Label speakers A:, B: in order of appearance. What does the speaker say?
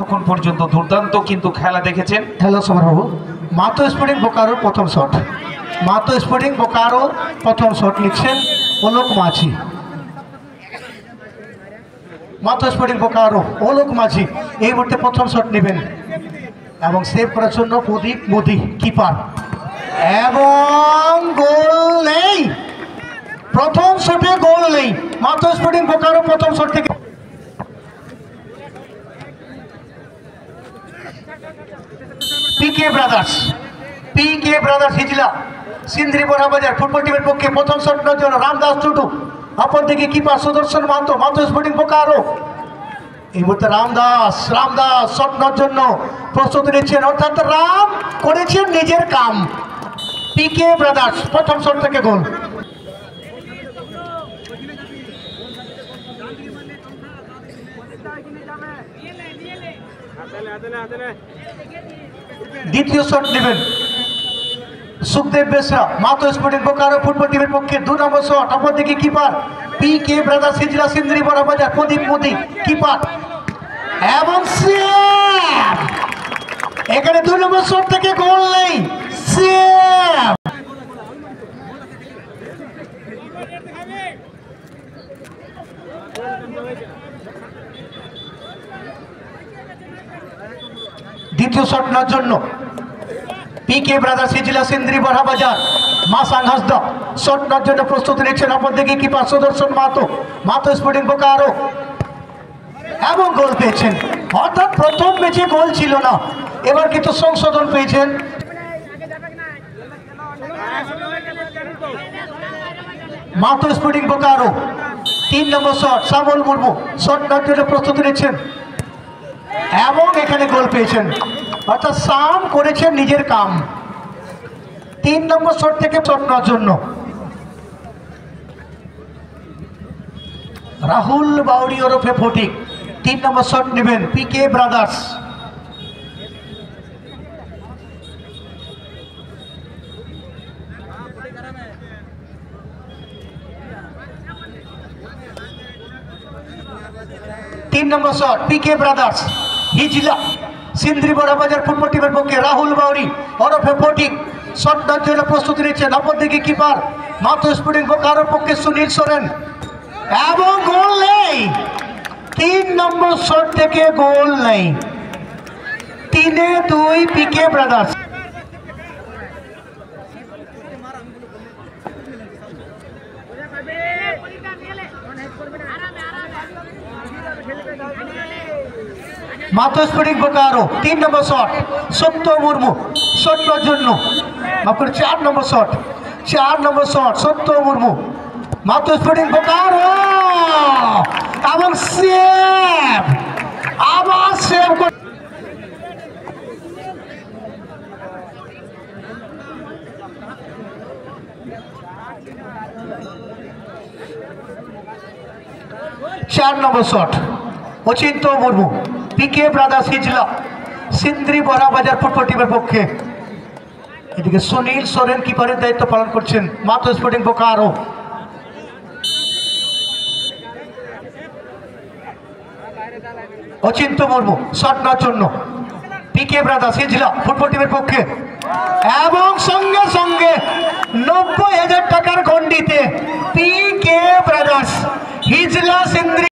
A: তখন পর্যন্ত দুর্দান্ত কিন্তু খেলা দেখেছেন।
B: হ্যালো সৌরভ, মাতো স্পোর্টিং বোকারোর প্রথম শট, মাতো স্পোর্টিং বোকারো প্রথম শট লিখছেন অলোক মাঝি। মাতো স্পোর্টিং বোকারো অলোক মাঝি এই মুহূর্তে প্রথম শট নেবেন এবং সেভ করার জন্য প্রদীপ মোদি কিপার, এবং গোল নেই। প্রথম শটে গোল নেই। মাতো স্পোর্টিং বোকারো প্রথম শট থেকে পিকে ব্রাদার্স হিজলা সিন্দ্রি বড়াবাজার ফুটবল টিমের পক্ষে প্রথম শট নেওয়ার জন্য রামদাস টুটু, অপর দিকে কিপার সুদর্শন মাহাতো। মাতো স্পোর্টিং বোকারো এই মুহূর্তে রামদাস শট নেওয়ার জন্য প্রস্তুতি নিচ্ছেন, অর্থাৎ রাম করেছেন নিজের কাম। পিকে ব্রাদার্স প্রথম শট থেকে গোল। দ্বিতীয় শট নেবেন সুখদেব বেসরা, মাতো স্পোর্টিং বোকারো ফুটবল টিমের পক্ষে 2 নম্বর শট। অপরদিকে কিপার পিকে ব্রাদার্স হিজলা সিন্দ্রি বড়াবাজার প্রদীপ মোদি কিপার, এবং এখানে 2 নম্বর শট থেকে গোল নেই। দ্বিতীয় শট নেওয়ার জন্য পিকে ব্রাদার্স হিজলা সিন্দ্রি বড়াবাজার মাসাং হাসদা শট নেওয়ার জন্য প্রস্তুতি নিচ্ছেন। অপরদিকে কিপার সুদর্শন মাহাতো, মাতো স্পোর্টিং বোকারো, এবং গোল পেয়েছেন। অর্থাৎ প্রথম ম্যাচে গোল ছিল না, এবার কিন্তু সংশোধন পেয়েছেন। মাতো স্পোর্টিং বোকারো 3 নম্বর শট, শ্যামল মুর্মু শট নেওয়ার জন্য প্রস্তুতি নিচ্ছেন এবং এখানে গোল পেয়েছেন। অর্থাৎ সাম করেছেন নিজের কাম। 3 নম্বর শট থেকে শট নেওয়ার জন্য রাহুল বাউরি ওরফে ফটিক 3 নম্বর শট নেবেন পিকে ব্রাদার্স। তিন নম্বর শট পিকে ব্রাদার্স হিজলা সিন্দ্রি বড়াবাজার ফুটবল টিমের পক্ষে রাহুল বাউরি ওরফে ফটিক শট নেওয়ার জন্য প্রস্তুতি নিচ্ছেন। অপরদিকে কিপার মাতো স্পোর্টিং বোকারোর পক্ষে সুনীল সোরেন, এবং গোল নেই। 3 নম্বর শট থেকে গোল নেই। 3-2 পিকে ব্রাদার্স। মাতো স্পোর্টিং বোকারো 3 নম্বর শট সত্য মুর্মু শট নেওয়ার জন্য, 4 নম্বর শট সত্য মুর্মু মাতো স্পোর্টিং বোকারো, এবং সেভ, আবার সেভ। 4 নম্বর শট অচিন্ত মুর্মু পিকে ব্রাদার্স হিজলা সিন্দ্রি বড়াবাজার ফুটবল টিমের পক্ষে। এদিকে সুনীল সোরেন কিপারের দায়িত্ব পালন করছেন মাতো স্পোর্টিং বোকারো। অচিন্ত মুর্মু শট নেওয়ার জন্য পিকে ব্রাদার্স হিজলা ফুটবল টিমের পক্ষে, এবং সঙ্গে সঙ্গে 90,000 টাকার গন্ডিতে পিকে ব্রাদার্স হিজলা সিন্দ্রি